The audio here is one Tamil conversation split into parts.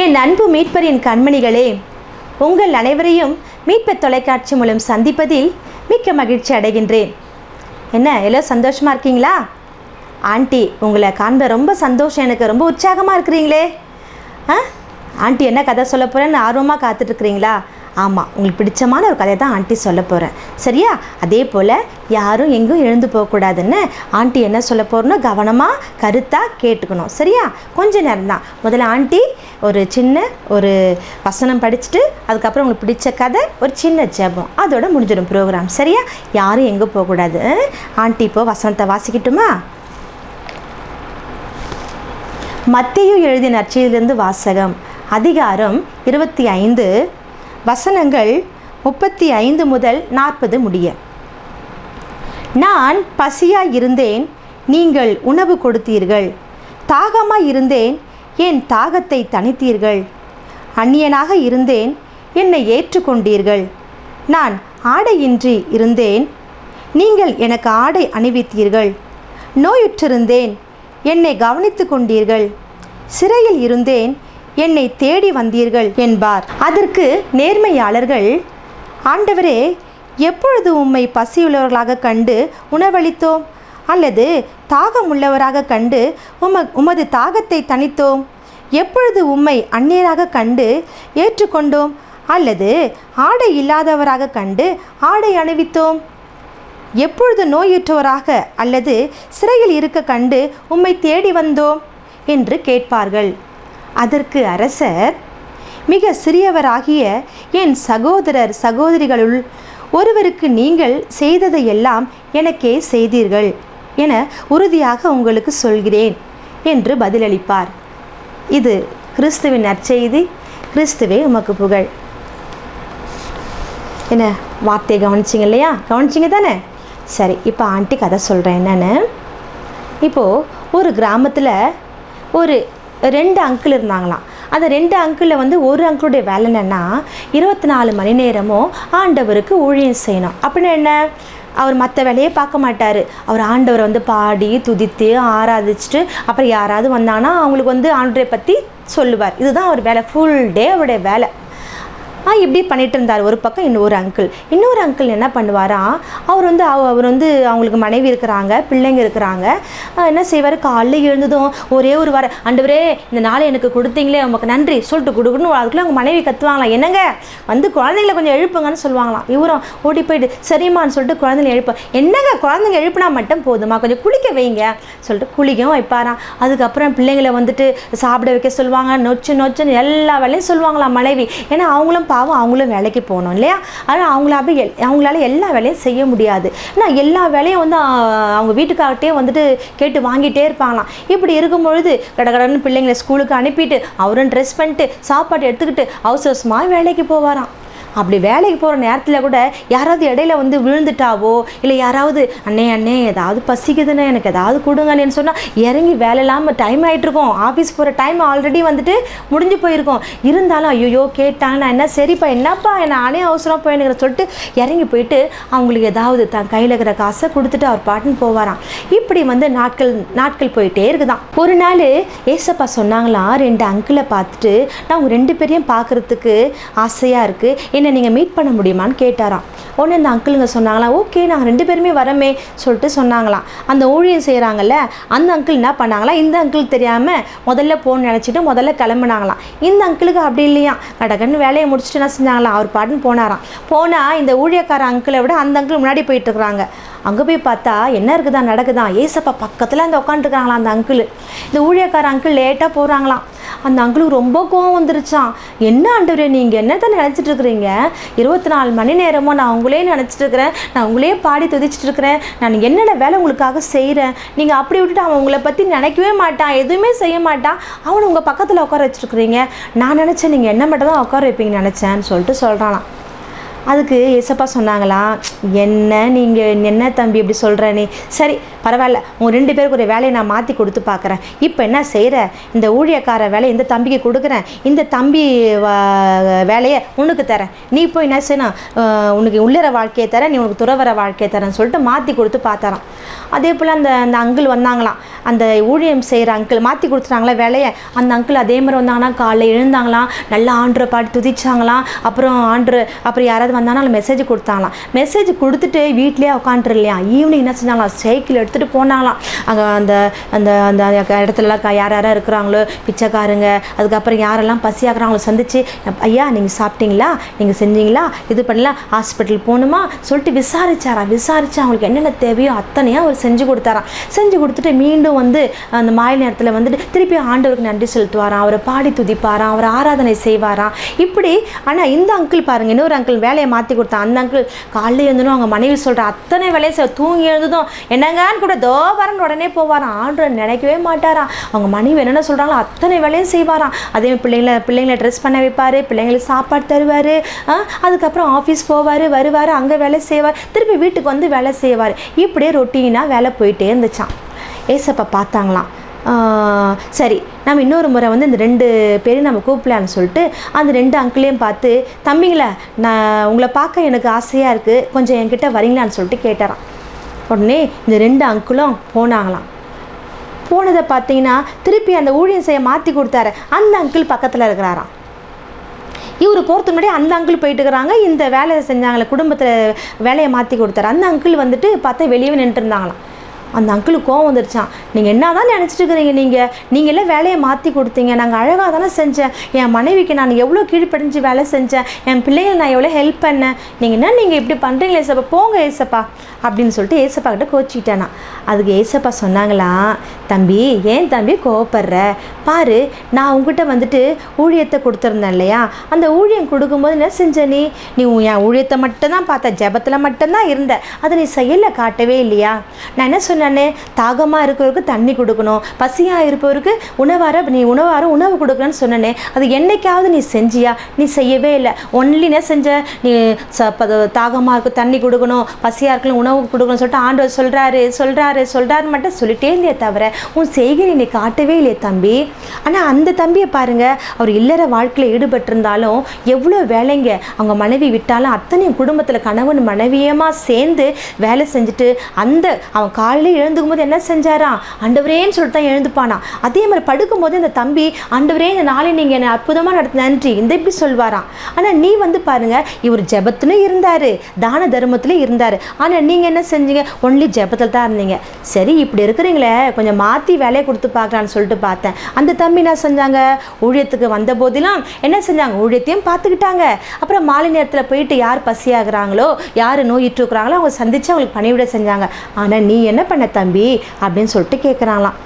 என் அன்பு மீட்பரின் கண்மணிகளே, உங்கள் அனைவரையும் மீட்பர் தொலைக்காட்சி மூலம் சந்திப்பதில் மிக்க மகிழ்ச்சி அடைகின்றேன். என்ன எல்லாம் சந்தோஷமாக இருக்கீங்களா? ஆண்டி உங்களை காண்ப ரொம்ப சந்தோஷம், எனக்கு ரொம்ப உற்சாகமாக இருக்கிறீங்களே. ஆண்டி என்ன கதை சொல்ல போகிறேன்னு ஆர்வமாக காத்துட்ருக்குறீங்களா? ஆமாம், உங்களுக்கு பிடிச்சமான ஒரு கதை தான் ஆண்டி சொல்ல போகிறேன், சரியா? அதே போல் யாரும் எங்கும் எழுந்து போகக்கூடாதுன்னு ஆண்டி என்ன சொல்ல போகிறோன்னு கவனமாக கருத்தாக கேட்டுக்கணும், சரியா? கொஞ்ச நேரம் தான். முதல்ல ஆண்டி ஒரு வசனம் படிச்சுட்டு அதுக்கப்புறம் உங்களுக்கு பிடிச்ச கதை, ஒரு சின்ன ஜெபம், அதோட முடிஞ்சிடும் ப்ரோக்ராம், சரியா? யாரும் எங்கே போகக்கூடாது. ஆண்டி இப்போது வசனத்தை வாசிக்கட்டுமா? மத்தேயு எழுதிய நற்செய்தியிலிருந்து வாசகம், அதிகாரம் 25, வசனங்கள் 35 முதல் 40 முடிய. நான் பசியாய் இருந்தேன், நீங்கள் உணவு கொடுத்தீர்கள். தாகமாய் இருந்தேன், என் தாகத்தை தணித்தீர்கள். அந்நியனாக இருந்தேன், என்னை ஏற்றுக்கொண்டீர்கள். நான் ஆடையின்றி இருந்தேன், நீங்கள் எனக்கு ஆடை அணிவித்தீர்கள். நோயுற்றிருந்தேன், என்னை கவனித்து கொண்டீர்கள். சிறையில் இருந்தேன், என்னை தேடி வந்தீர்கள் என்பார். அதற்கு நேர்மையாளர்கள், ஆண்டவரே, எப்பொழுது உம்மை பசியுள்ளவர்களாக கண்டு உணவளித்தோம்? அல்லது தாகம் உள்ளவராக கண்டு உமது தாகத்தை தணித்தோம்? எப்பொழுது உம்மை அந்நியராக கண்டு ஏற்றுக்கொண்டோம்? அல்லது ஆடை இல்லாதவராக கண்டு ஆடை அணிவித்தோம்? எப்பொழுது நோயுற்றவராக அல்லது சிறையில் இருக்க கண்டு உம்மை தேடி வந்தோம் என்று கேட்பார்கள். அதற்கு அரசர், மிக சிறியவராகிய என் சகோதரர் சகோதரிகளுள் ஒருவருக்கு நீங்கள் செய்ததையெல்லாம் எனக்கே செய்தீர்கள் என உறுதியாக உங்களுக்கு சொல்கிறேன் என்று பதிலளிப்பார். இது கிறிஸ்துவின் நற்செய்தி. கிறிஸ்துவே உமக்கு புகழ். என்ன வார்த்தையை கவனிச்சிங்க இல்லையா? கவனிச்சிங்க தானே? சரி, இப்போ ஆண்டி கதை சொல்கிறேன். என்னென்னு, இப்போது ஒரு கிராமத்தில் ஒரு 2 அங்கிள் இருந்தாங்களாம். அந்த 2 அங்கிளில் ஒரு அங்கிளுடைய வேலை என்னென்னா, 24 மணி நேரமும் ஆண்டவருக்கு ஊழியம் செய்யணும். அப்படின்னா என்ன, அவர் மற்ற வேலையே பார்க்க மாட்டார். அவர் ஆண்டவரை பாடி துதித்து ஆராதிச்சுட்டு அப்புறம் யாராவது வந்தாங்கன்னா அவங்களுக்கு ஆண்டவரை பற்றி சொல்லுவார். இதுதான் அவர் வேலை, ஃபுல் டே அவருடைய வேலை. இப்படி பண்ணிகிட்டு இருந்தார் ஒரு பக்கம். இன்னொரு அங்கிள் என்ன பண்ணுவாராம், அவர் அவங்களுக்கு மனைவி இருக்கிறாங்க, பிள்ளைங்க இருக்கிறாங்க. என்ன செய்வார், காலையில் எழுந்ததும் ஒரே ஒரு வாரம், ஆண்டவரே இந்த நாளை எனக்கு கொடுத்தீங்களே உமக்கு நன்றி சொல்லிட்டு கொடுக்கணும். அதுக்குள்ளே அவங்க மனைவி கத்துவாங்களாம், என்னங்க குழந்தைங்களை கொஞ்சம் எழுப்புங்கன்னு சொல்லுவாங்களாம். இவரும் ஓடி போயிட்டு சரிம்மான்னு சொல்லிட்டு குழந்தைங்க என்னங்க குழந்தைங்க எழுப்புனா மட்டும் போதுமா, கொஞ்சம் குளிக்க வைங்க சொல்லிட்டு குளிக்கவும் வைப்பாராம். அதுக்கப்புறம் பிள்ளைங்களை சாப்பிட வைக்க சொல்லுவாங்க. நொச்சுன்னு எல்லா வேலையும் சொல்லுவாங்களாம் மனைவி. ஏன்னா அவங்களும் பாவம், அவங்களும் வேலைக்கு போகணும் இல்லையா? ஆனால் அவங்களால எல்லா வேலையும் செய்ய முடியாது. ஆனால் எல்லா வேலையும் அவங்க வீட்டுக்கார்ட்டே கேட்டு வாங்கிட்டே இருப்பாங்களாம். இப்படி இருக்கும் பொழுது கடகடன்னு பிள்ளைங்களை ஸ்கூலுக்கு அனுப்பிட்டு அவரும் ட்ரெஸ் பண்ணிட்டு சாப்பாடு எடுத்துக்கிட்டு அவசரமாக வேலைக்கு போவாராம். அப்படி வேலைக்கு போகிற நேரத்தில் கூட யாராவது இடையில விழுந்துட்டாவோ, இல்லை யாராவது அண்ணே ஏதாவது பசிக்குதுன்னு எனக்கு ஏதாவது கொடுங்கன்னு சொன்னால் இறங்கி வேலை இல்லாமல் டைம் ஆகிட்ருக்கோம். ஆஃபீஸ் போகிற டைம் ஆல்ரெடி முடிஞ்சு போயிருக்கோம். இருந்தாலும் ஐயோ கேட்டாங்க, நான் என்ன சரிப்பா என்னப்பா நானே அவசரம் போயினுங்கிற சொல்லிட்டு இறங்கி போயிட்டு அவங்களுக்கு ஏதாவது தன் கையில் இருக்கிற காசை கொடுத்துட்டு அவர் பாட்டுன்னு போவாராம். இப்படி நாட்கள் போயிட்டே இருக்குதான். ஒரு நாள் ஏசப்பா சொன்னாங்களாம், 2 அங்கிளை பார்த்துட்டு, நான் உங்கள் 2 பேரையும் பார்க்குறதுக்கு ஆசையாக இருக்குது, என்ன நீங்கள் மீட் பண்ண முடியுமான்னு கேட்டாராம். உடனே அந்த அங்கிளுங்க சொன்னாங்களாம், ஓகே நாங்கள் 2 பேருமே வரமே சொல்லிட்டு சொன்னாங்களாம். அந்த ஊழியம் செய்கிறாங்கல்ல அந்த அங்கிள் என்ன பண்ணாங்களாம், இந்த அங்கிள் தெரியாமல் முதல்ல போன்னு நினச்சிட்டு முதல்ல கிளம்புனாங்களாம். இந்த அங்கிளுக்கு அப்படி இல்லையா, கடகன்னு வேலையை முடிச்சுட்டு என்ன செஞ்சாங்களாம், அவர் பாட்டுன்னு போனால் இந்த ஊழியக்கார அங்கிளை விட அந்த அங்கிள் முன்னாடி போயிட்டுருக்குறாங்க. அங்கே போய் பார்த்தா என்ன நடக்குதான், ஏசப்பா பக்கத்தில் உட்காந்துருக்காங்களாம் அந்த அங்கிள். இந்த ஊழியக்கார அங்கிள் லேட்டாக போகிறாங்களாம். அந்த அங்கிளுக்கு ரொம்ப கோவம் வந்துருச்சான். என்ன ஆண்டவரே, நீங்கள் என்னதான் நினச்சிட்டு இருக்கிறீங்க? 24 மணி நேரமும் நான் உங்களே நினச்சிட்டு இருக்கிறேன், நான் உங்களே பாடி துதிச்சிட்டு இருக்கிறேன், நான் என்னென்ன வேலை உங்களுக்காக செய்கிறேன், நீங்கள் அப்படி விட்டுட்டு அவன் உங்களை பற்றி நினைக்கவே மாட்டான், எதுவுமே செய்ய மாட்டான், அவனை உங்கள் பக்கத்தில் உட்கார வச்சுருக்குறீங்க. நான் நினச்சேன் நீங்கள் என்ன மட்டும் தான் உட்கார வைப்பீங்கன்னு நினச்சேன்னு சொல்லிட்டு சொல்கிறானாம். அதுக்கு ஏசப்பா சொன்னாங்களாம், என்ன தம்பி இப்படி சொல்கிறேனே, சரி பரவாயில்ல, உங்கள் 2 பேருக்கு ஒரு வேலையை நான் மாற்றி கொடுத்து பார்க்குறேன். இப்போ என்ன செய்கிற, இந்த ஊழியக்கார வேலையை இந்த தம்பிக்கு கொடுக்குறேன், இந்த தம்பி வேலையை உனக்கு தரேன், நீ போய் என்ன செய்யணும், உனக்கு உள்ளற வாழ்க்கையை தரேன், நீ உனக்கு துறவர வாழ்க்கையை தரேன்னு சொல்லிட்டு மாற்றி கொடுத்து பார்த்தாராம். அதே போல் அந்த அங்கிள் வந்தாங்களாம், அந்த ஊழியம் செய்கிற அங்கிள் மாற்றி கொடுத்துட்டாங்களா வேலையை. அந்த அங்கிள் அதே மாதிரி வந்தாங்கன்னா காலைல எழுந்தாங்களாம், நல்லா ஆண்டரை பாட்டு துதிச்சாங்களாம். அப்புறம் யாராவது வந்தாங்கன்னா மெசேஜ் கொடுத்தாங்களாம். மெசேஜ் கொடுத்துட்டு வீட்லேயே உட்காந்துரு இல்லையா, ஈவினிங் என்ன செஞ்சாங்களாம், சைக்கிள் எடுத்துகிட்டு போனாங்களாம். அங்கே அந்த அந்த அந்த இடத்துலலாம் யார் இருக்கிறாங்களோ பிச்சைக்காரங்க, அதுக்கப்புறம் யாரெல்லாம் பசியாக்குறாங்களோ சந்திச்சு, ஐயா நீங்கள் சாப்பிட்டீங்களா, நீங்கள் செஞ்சீங்களா, இது பண்ணலாம், ஹாஸ்பிட்டல் போகணுமா சொல்லிட்டு விசாரிச்சு அவங்களுக்கு என்னென்ன தேவையோ அத்தனையாக அவர் செஞ்சு கொடுத்தாராம். செஞ்சு கொடுத்துட்டு மீண்டும் வந்து அந்த மாலை நேரத்தில் வந்துட்டு திருப்பி ஆண்டவருக்கு நன்றி செலுத்துவாராம், அவரை பாடி துதிப்பாராம், அவர் ஆராதனை செய்வாராம். இப்படி. ஆனால் இந்த அங்கிள் பாருங்கள், இன்னொரு அங்கிள் வேலையை மாற்றி கொடுத்தான். அந்த அங்கிள் காலையில் எழுந்தனும் அவங்க மனைவி சொல்கிற அத்தனை வேலையை தூங்கி எழுந்ததும் என்னங்கான்னு கூட தோபரன் உடனே போவாராம். ஆண்டவர் நினைக்கவே மாட்டாராம். அவங்க மனைவி என்னென்ன சொல்கிறாங்களோ அத்தனை வேலையும் செய்வாராம். அதே பிள்ளைங்களை ட்ரெஸ் பண்ண வைப்பார், பிள்ளைங்களுக்கு சாப்பாடு தருவார், அதுக்கப்புறம் ஆஃபீஸ் போவார், வருவார், அங்கே வேலை செய்வார், திருப்பி வீட்டுக்கு வந்து வேலை செய்வார். இப்படியே ரொட்டீனாக வேலை போயிட்டே இருந்துச்சான். ஏசப்பா பார்த்தாங்களாம், சரி நம்ம இன்னொரு முறை வந்து இந்த 2 பேரையும் நம்ம கூப்பிடலான்னு சொல்லிட்டு அந்த 2 அங்கிளையும் பார்த்து, தம்பிங்களா நான் உங்களை பார்க்க எனக்கு ஆசையாக இருக்குது, கொஞ்சம் என்கிட்ட வரீங்களான்னு சொல்லிட்டு கேட்டாராம். உடனே இந்த 2 அங்கிளும் போனாங்களாம். போனதை பார்த்தீங்கன்னா திருப்பி அந்த ஊழியம் செய்ய மாற்றி கொடுத்தாரு. அந்த அங்கிள் பக்கத்தில் இருக்கிறாராம். இவர் போகிறதுக்கு முன்னாடி அந்த அங்கிள் போயிட்டு இருக்கிறாங்க. இந்த வேலையை செஞ்சாங்களே, குடும்பத்தில் வேலையை மாற்றி கொடுத்தாரு. அந்த அங்கிள் வந்துட்டு பார்த்தா வெளியே நின்றுட்டு இருந்தாங்களாம். அந்த அங்கிளுக்கு கோவம் வந்துருச்சான். நீங்கள் என்ன தான் நினச்சிட்டு இருக்கிறீங்க, நீங்கள் எல்லாம் வேலையை மாற்றி கொடுத்தீங்க, நாங்கள் அழகாக தானே செஞ்சேன், என் மனைவிக்கு நான் எவ்வளோ கீழ்ப்படிஞ்சு வேலை செஞ்சேன், என் பிள்ளைகளை நான் எவ்வளோ ஹெல்ப் பண்ணேன், நீங்கள் இப்படி பண்ணுறீங்களே ஏசப்பா, போங்க ஏசப்பா அப்படின்னு சொல்லிட்டு ஏசப்பா கிட்ட கோச்சிக்கிட்டேனா. அதுக்கு ஏசப்பா சொன்னாங்களா, தம்பி ஏன் தம்பி கோவப்படுற, பாரு நான் உங்ககிட்ட வந்துட்டு ஊழியத்தை கொடுத்துருந்தேன் இல்லையா, அந்த ஊழியம் கொடுக்கும்போது என்ன செஞ்ச, நீ என் ஊழியத்தை மட்டும்தான் பார்த்த, ஜெபத்தில் மட்டும்தான் இருந்த, அதை நீ செயலில் காட்டவே இல்லையா. நான் என்ன சொன்னேன்னு, தாகமாக இருக்கிறவருக்கு தண்ணி கொடுக்கணும், பசியாக இருப்பவருக்கு உணவு கொடுக்கணும்னு சொன்னேனே, அது என்னைக்காவது நீ செஞ்சியா, நீ செய்யவே இல்லை. ஒன்லி என்ன செஞ்ச, நீ தாகமாக இருக்க தண்ணி கொடுக்கணும், பசியாக இருக்கலாம் உணவு கொடுக்கணும்னு சொல்லிட்டு ஆண்டவர் சொல்கிறாரு மட்டும் சொல்லிட்டே இருந்தே தவிர உன் செய்கை நீ காட்டவே இல்லையே தம்பி. ஆனால் அந்த தம்பியை பாருங்கள், அவர் இல்லற வாழ்க்கையில் ஈடுபட்டிருந்தாலும் எவ்வளோ வேலைங்க, அவங்க மனைவி விட்டாலும் அத்தனையும் குடும்பத்தில் கணவன் மனைவியமாக சேர்ந்து வேலை செஞ்சுட்டு அவன் காலையில் எழுந்துக்கும் போது என்ன செஞ்சாராம், ஆண்டவரேன்னு சொல்லிட்டு தான் எழுந்துப்பானா. அதே மாதிரி படுக்கும்போது இந்த தம்பி, ஆண்டவரே இந்த நாளை நீங்கள் என்னை அற்புதமாக நடத்த நன்றி இந்த இப்படி சொல்வாராம். ஆனால் நீ வந்து பாருங்கள், இவர் ஜெபத்திலும் இருந்தார், தான தர்மத்திலும் இருந்தார். ஆனால் நீங்கள் என்ன செஞ்சீங்க, ஒன்லி ஜெபத்தில் தான் இருந்தீங்க. சரி இப்படி இருக்கிறீங்களே, கொஞ்சம் மாற்றி வேலையை கொடுத்து பார்க்கலான்னு சொல்லிட்டு பார்த்தேன். அந்த தம்பி என்ன செஞ்சாங்க, ஊழியத்துக்கு வந்த போதெல்லாம் என்ன செஞ்சாங்க, ஊழியத்தையும் பார்த்துக்கிட்டாங்க. அப்புறம் மாலை நேரத்தில் போயிட்டு யார் பசியாகிறாங்களோ, யார் நோயிட்டுருக்குறாங்களோ அவங்க சந்தித்து அவங்களுக்கு பணிவிட செஞ்சாங்க. ஆனால் நீ என்ன பண்ண தம்பி அப்படின்னு சொல்லிட்டு கேட்குறாங்களாம்.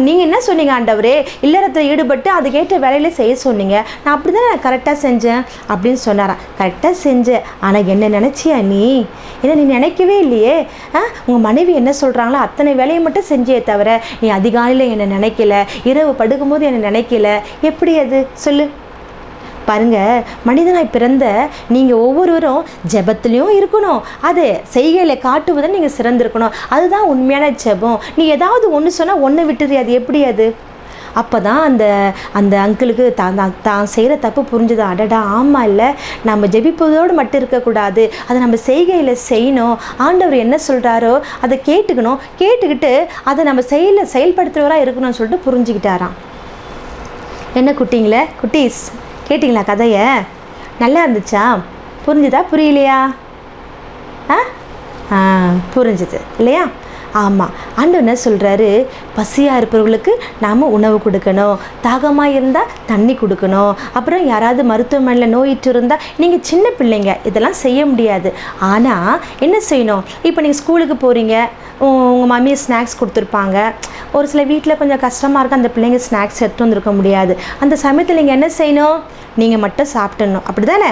நீங்கள் என்ன சொன்னீங்க ஆண்டவரே, இல்லறத்தில் ஈடுபட்டு அதுக்கேற்ற வேலையில செய்ய சொன்னீங்க, நான் அப்படி தான் நான் கரெக்டாக செஞ்சேன் அப்படின்னு சொன்னாரான். கரெக்டாக செஞ்சேன், ஆனால் என்ன நினச்சியா நீ நினைக்கவே இல்லையே. உங்கள் மனைவி என்ன சொல்கிறாங்களோ அத்தனை வேலையை மட்டும் செஞ்சே தவிர நீ அதிகாலையில் என்னை நினைக்கல, இரவு படுக்கும்போது என்னை நினைக்கல, எப்படி அது சொல்லு. பாருங்க, மனிதனாய் பிறந்த நீங்கள் ஒவ்வொருவரும் ஜெபத்துலேயும் இருக்கணும், அது செய்கையில் காட்டுவதை நீங்கள் சிறந்திருக்கணும். அதுதான் உண்மையான ஜெபம். நீ ஏதாவது ஒன்று சொன்னால் ஒன்று விட்டுரு, அது எப்படி அது. அப்போ தான் அந்த அங்கிளுக்கு தான் செய்கிற தப்பு புரிஞ்சுது. அடடா ஆமாம், இல்லை நம்ம ஜெபிப்பதோடு மட்டும் இருக்கக்கூடாது, அதை நம்ம செய்கையில் செய்யணும், ஆண்டவர் என்ன சொல்கிறாரோ அதை கேட்டுக்கிட்டு அதை நம்ம செயல்படுத்துகிறவராக இருக்கணும்னு சொல்லிட்டு புரிஞ்சுக்கிட்டாராம். என்ன குட்டீஸ் கேட்டிங்களா கதையை? நல்லா இருந்துச்சா? புரிஞ்சுதா புரியலையா? புரிஞ்சுது இல்லையா? ஆமாம், ஆண்டவர் என்ன சொல்கிறாரு, பசியாக இருப்பவர்களுக்கு நாம் உணவு கொடுக்கணும், தாகமாக இருந்தால் தண்ணி கொடுக்கணும், அப்புறம் யாராவது மருத்துவமனையில் நோயிட்டு இருந்தால், நீங்கள் சின்ன பிள்ளைங்க இதெல்லாம் செய்ய முடியாது. ஆனால் என்ன செய்யணும், இப்போ நீங்கள் ஸ்கூலுக்கு போகிறீங்க, உங்கள் மம்மி ஸ்நாக்ஸ் கொடுத்துருப்பாங்க, ஒரு சில வீட்டில் கொஞ்சம் கஷ்டமாக இருக்குது, அந்த பிள்ளைங்க ஸ்நாக்ஸ் எடுத்து வந்துருக்க முடியாது. அந்த சமயத்தில் நீங்கள் என்ன செய்யணும், நீங்கள் மட்டும் சாப்பிடணும், அப்படி தானே?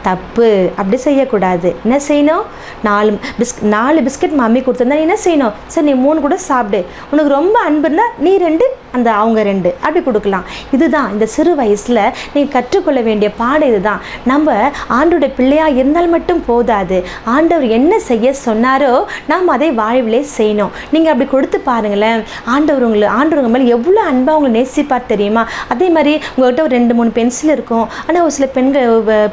தப்பு, அப்படி செய்யக்கூடாது. என்ன செய்யணும், 4 பிஸ்கட் மம்மி கொடுத்துருந்தா என்ன செய்யணும், சரி நீ 3 கூட சாப்பிடு, உனக்கு ரொம்ப அன்பு இருந்தால் நீ 2 அவங்க 2 அப்படி கொடுக்கலாம். இதுதான் இந்த சிறு வயசில் நீங்கள் கற்றுக்கொள்ள வேண்டிய பாடம். இதுதான். நம்ம ஆண்டோட பிள்ளையாக இருந்தால் மட்டும் போதாது, ஆண்டவர் என்ன செய்ய சொன்னாரோ நாம் அதை வாழ்விலே செய்யணும். நீங்கள் அப்படி கொடுத்து பாருங்களேன், ஆண்டவர் உங்கள் மேலே எவ்வளோ அன்பாக உங்களை நேசிப்பார் தெரியுமா? அதே மாதிரி உங்கள்கிட்ட ஒரு 2-3 பென்சில் இருக்கும், ஆனால் ஒரு சில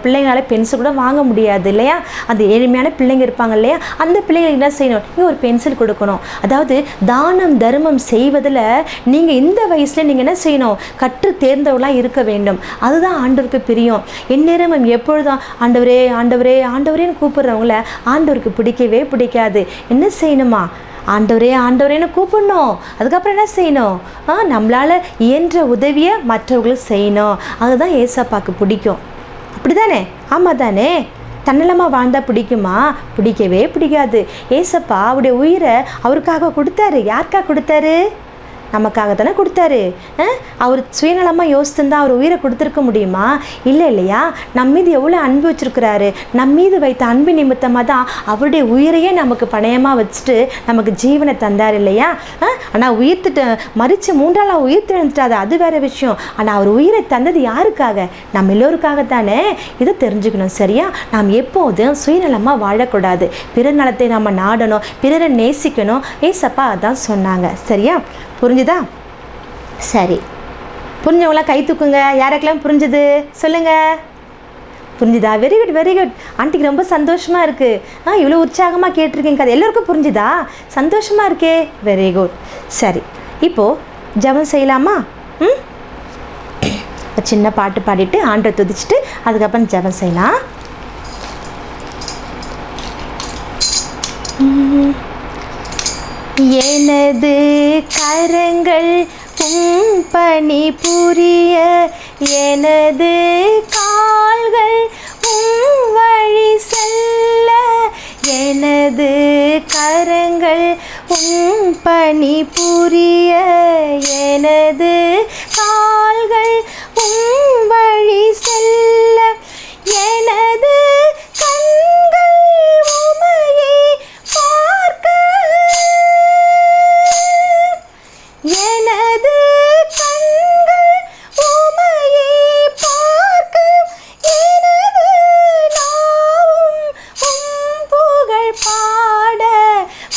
பிள்ளைங்களால் பென்சில் கூட வாங்க முடியாது இல்லையா? அந்த ஏழ்மையான பிள்ளைங்க இருப்பாங்க இல்லையா? அந்த பிள்ளைங்களுக்கு என்ன செய்யணும்? நீங்கள் ஒரு பென்சில் கொடுக்கணும். அதாவது தானம் தர்மம் செய்வதில் நீங்கள் இந்த வயசில் நீங்கள் என்ன செய்யணும்? கற்று தேர்ந்தவர்களாக இருக்க வேண்டும். அதுதான் ஆண்டவருக்கு பிரியம். எந்நேரம் எப்பொழுதும் ஆண்டவரே ஆண்டவரே ஆண்டவரேன்னு கூப்பிடுறவங்கள ஆண்டவருக்கு பிடிக்கவே பிடிக்காது. என்ன செய்யணுமா? ஆண்டவரே ஆண்டவரேன்னு கூப்பிடணும். அதுக்கப்புறம் என்ன செய்யணும்? நம்மளால் இயன்ற உதவியை மற்றவர்களுக்கு செய்யணும். அதுதான் ஏசப்பாக்கு பிடிக்கும். அப்படி தானே? ஆமாம் தானே? தன்னலமாக வாழ்ந்தால் பிடிக்குமா? பிடிக்கவே பிடிக்காது. ஏசப்பா அவருடைய உயிரை அவருக்காக கொடுத்தாரு. யாருக்காக கொடுத்தாரு? நமக்காக தானே கொடுத்தாரு. அவர் சுயநலமாக யோசிச்சுருந்தா அவர் உயிரை கொடுத்துருக்க முடியுமா? இல்லை இல்லையா? நம்ம மீது எவ்வளோ அன்பு வச்சுருக்கிறாரு. நம்ம மீது வைத்த அன்பு நிமித்தமாக தான் அவருடைய உயிரையே நமக்கு பணயமாக வச்சுட்டு நமக்கு ஜீவனை தந்தார் இல்லையா? ஆனால் உயிர்த்துட்டு மறித்து 3 நாள் உயிர்த்து எழுந்துட்டாது, அது வேறு விஷயம். ஆனால் அவர் உயிரை தந்தது யாருக்காக? நம்ம எல்லோருக்காக தானே. இதை தெரிஞ்சுக்கணும். சரியா? நாம் எப்போதும் சுயநலமாக வாழக்கூடாது. பிறர் நலத்தை நம்ம நாடணும், பிறரை நேசிக்கணும். ஏசப்பா அதான் சொன்னாங்க. சரியா? புரிஞ்சுதா? சரி, புரிஞ்சவங்களாம் கை தூக்குங்க. யாருக்கெல்லாம் புரிஞ்சுது சொல்லுங்கள். புரிஞ்சுதா? Very good very good. ஆண்டிக்கு ரொம்ப சந்தோஷமாக இருக்குது. இவ்வளோ உற்சாகமாக கேட்டிருக்கீங்க. அது எல்லோருக்கும் புரிஞ்சுதா? சந்தோஷமாக இருக்கே. Very good. சரி, இப்போது ஜெபம் செய்யலாமா? சின்ன பாட்டு பாடிட்டு ஆண்டை துதிச்சுட்டு அதுக்கப்புறம் ஜெபம் செய்யலாம். எனது கரங்கள் உம் பணி புரிய, எனது கால்கள் உம் வழி செல்ல, எனது கரங்கள் உம் பணி புரிய, எனது கால்கள் உம் வழி செல்ல, எனது கண்கள் உம்மையே பார்க்க, எனது கண்கள் உம்மையே பார்க்க, எனது நாவும் உம் புகழ் பாட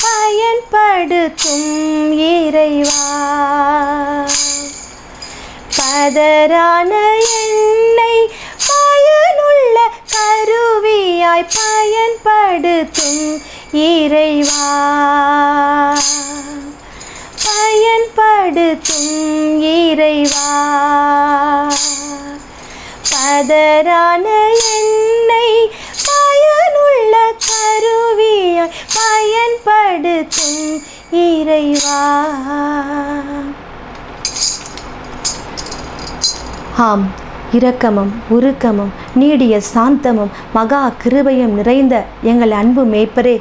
பயன்படுத்தும் இறைவா. பதரான என்னை பயனுள்ள கருவியாய் பயன்படுத்தும் இறைவா, பயன்படுத்தும் இறைவா. பதரான என்னை பயனுள்ள கருவியாய் பயன்படுத்தும் இறைவா. ஆம், இரக்கமும் உருக்கமும் நீடிய சாந்தமும் மகா கிருபையும் நிறைந்த எங்கள் அன்பு மேய்ப்பரே,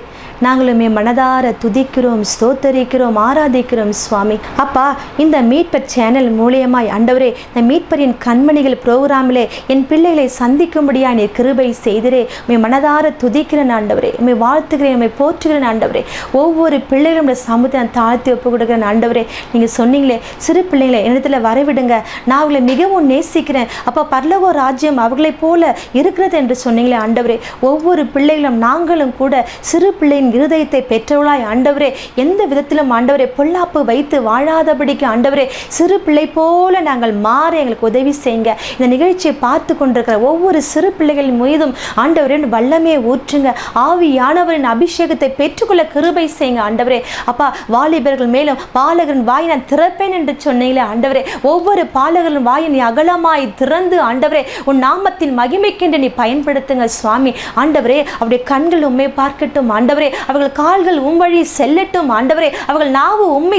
நாங்களுமே மனதார துதிக்கிறோம், ஸ்தோத்தரிக்கிறோம், ஆராதிக்கிறோம் சுவாமி. அப்பா, இந்த மீட்பர் சேனல் மூலியமாய் ஆண்டவரே, இந்த மீட்பரின் கண்மணிகள் ப்ரோக்ராமிலே என் பிள்ளைகளை சந்திக்கும்படியாக நீர் கிருபை செய்திரே. உம்மை மனதார துதிக்கிறேன் ஆண்டவரே, உம்மை வாழ்த்துக்கிறேன், உம்மை போற்றுகிறேன் ஆண்டவரே. ஒவ்வொரு பிள்ளைகளும் சமூகத்தை நான் தாழ்த்தி ஒப்பு கொடுக்குறேன் ஆண்டவரே. நீங்கள் சொன்னீங்களே, சிறு பிள்ளைகளை என்னிடத்தில் வரவிடுங்க, நான் அவங்களை மிகவும் நேசிக்கிறேன், அப்போ பரலோக ராஜ்யம் அவர்களைப் போல இருக்கிறது என்று சொன்னீங்களே ஆண்டவரே. ஒவ்வொரு பிள்ளைகளும் நாங்களும் கூட சிறு பிள்ளை இருதயத்தை பெற்றவளாய் ஆண்டவரே, எந்த விதத்திலும் ஆண்டவரே பொல்லாப்பு வைத்து வாழாதபடிக்கு ஆண்டவரே சிறு பிள்ளை போல நாங்கள் மாற எங்களுக்கு உதவி செய்யுங்க. இந்த நிகழ்ச்சியை பார்த்து கொண்டிருக்கிற ஒவ்வொரு சிறு பிள்ளைகளின் மீதும் ஆண்டவரே வல்லமையை ஊற்றுங்க. ஆவியானவரின் அபிஷேகத்தை பெற்றுக்கொள்ள கிருபை செய்யுங்க ஆண்டவரே. அப்பா, வாலிபர்கள் மேலும் பாலகரின் வாயை நான் திறப்பேன் என்று சொன்னீங்களே ஆண்டவரே. ஒவ்வொரு பாலகரின் வாயை நீ அகலமாய் திறந்து ஆண்டவரே உன் நாமத்தின் மகிமைக்கென்று நீ பயன்படுத்துங்க சுவாமி. ஆண்டவரே, அவருடைய கண்கள் உம்மை பார்க்கட்டும் ஆண்டவரே, அவர்கள் கால்கள் உம் வழி செல்லட்டும் ஆண்டவரே, அவர்கள் நாவு உம்மை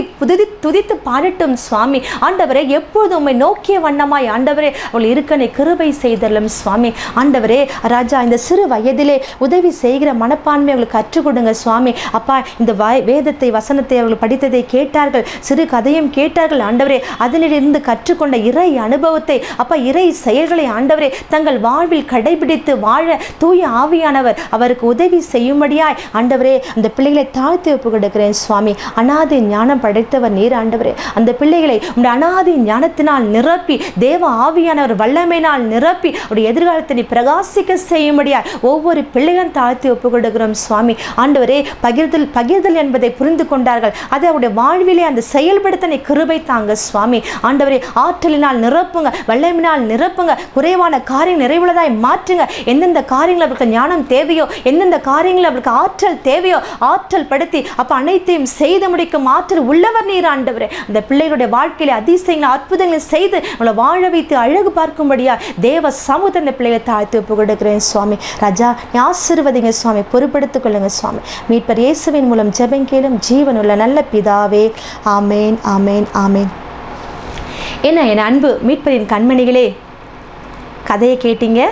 துதித்து பாடட்டும் சுவாமி. ஆண்டவரே, எப்பொழுது உம்மை நோக்கிய வண்ணமாய் ஆண்டவரே அவள் இருக்கனை கிருபை செய்தரலும் சுவாமி. ஆண்டவரே ராஜா, இந்த சிறு வயதிலே உதவி செய்கிற மனப்பான்மை அவர்களுக்கு கற்றுக் கொடுங்க சுவாமி. அப்பா, இந்த வேதத்தை வசனத்தை அவர்கள் படித்ததை கேட்டார்கள், சிறு கதையும் கேட்டார்கள் ஆண்டவரே. அதனிலிருந்து கற்றுக்கொண்ட இறை அனுபவத்தை அப்பா, இறை செயல்களை ஆண்டவரே தங்கள் வாழ்வில் கடைபிடித்து வாழ தூய ஆவியானவர் அவருக்கு உதவி செய்யும்படியாய் ஆண்டவரே ஆண்டவரே அந்த பிள்ளைகளை தாழ்த்தி ஒப்பு கொடுக்கிறேன் சுவாமி. அனாதி ஞானம் படைத்தவர் நீர் ஆண்டவரே. அந்த பிள்ளைகளை உடைய அனாதி ஞானத்தினால் நிரப்பி, தேவ ஆவியானவர் வல்லமையினால் நிரப்பி அவருடைய எதிர்காலத்தை நீ பிரகாசிக்க செய்யும்படியா ஒவ்வொரு பிள்ளைகளும் தாழ்த்தி ஒப்பு கொடுக்கிறோம் சுவாமி. ஆண்டவரே பகிர்தல் என்பதை புரிந்து கொண்டார்கள். அதை அவருடைய வாழ்விலே அந்த செயல்படுத்த நீ கிருபை தாங்க சுவாமி. ஆண்டவரே ஆற்றலினால் நிரப்புங்க, வல்லமையினால் நிரப்புங்க, குறைவான காரியம் நிறைவுள்ளதாய் மாற்றுங்க. எந்தெந்த காரியங்கள் அவருக்கு ஞானம் தேவையோ, எந்தெந்த காரியங்கள் அவருக்கு ஆற்றல் தேவையோ ஆற்றல் படுத்தி அப்ப அனைத்தையும் செய்து முடிக்கும் ஆற்றல் உள்ளவர் நீர் ஆண்டவரே. அந்த பிள்ளைகளுடைய வாழ்க்கையில அதிசயங்கள் அற்புதங்களை செய்து அவளை வாழ வைத்து அழகு பார்க்கும்படியா தேவ சமூகத்தை அந்த பிள்ளைகளை தாழ்த்தி ஒப்பு கொடுக்கிறேன் சுவாமி. ராஜா நீ ஆசீர்வதிங்க சுவாமி, பொறுப்படுத்திக் கொள்ளுங்க சுவாமி. மீட்பர் இயேசுவின் மூலம் ஜெபம் கேளும் ஜீவனுள்ள நல்ல பிதாவே. ஆமேன், ஆமேன், ஆமேன். என்ன என் அன்பு மீட்பரின் கண்மணிகளே, கதையை கேட்டீங்க.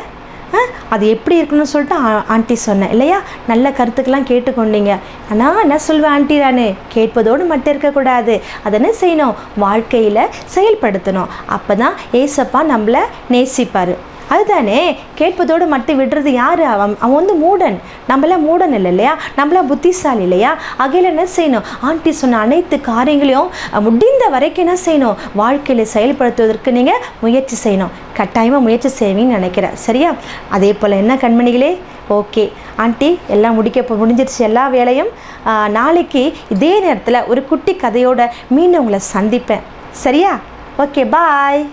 அது எப்படி இருக்குன்னு சொல்லிட்டு ஆண்டி சொன்னேன் இல்லையா? நல்ல கருத்துக்கெல்லாம் கேட்டுக்கொண்டீங்க. ஆனால் என்ன சொல்வேன் ஆண்டி, தானே கேட்பதோடு மட்டும் இருக்கக்கூடாது. அதை என்ன செய்யணும்? வாழ்க்கையில் செயல்படுத்தணும். அப்போ தான் ஏசப்பா நம்மளை நேசிப்பார். அதுதானே, கேட்பதோடு மட்டும் விடுறது யார்? அவன் மூடன். நம்மளாம் மூடன் இல்லை இல்லையா? நம்மளாம் புத்திசாலி இல்லையா? அகையில் என்ன செய்யணும்? ஆண்டி சொன்ன அனைத்து காரியங்களையும் முடிந்த வரைக்கும் என்ன செய்யணும்? வாழ்க்கையில் செயல்படுத்துவதற்கு நீங்கள் முயற்சி செய்யணும். கட்டாயமாக முயற்சி செய்வீங்கன்னு நினைக்கிறேன். சரியா? அதே போல் என்ன கண்மணிகளே, ஓகே ஆண்டி எல்லாம் முடிஞ்சிருச்சு எல்லா வேலையும். நாளைக்கு இதே நேரத்தில் ஒரு குட்டி கதையோட மீண்டும் உங்களை சந்திப்பேன். சரியா? ஓகே, பாய்.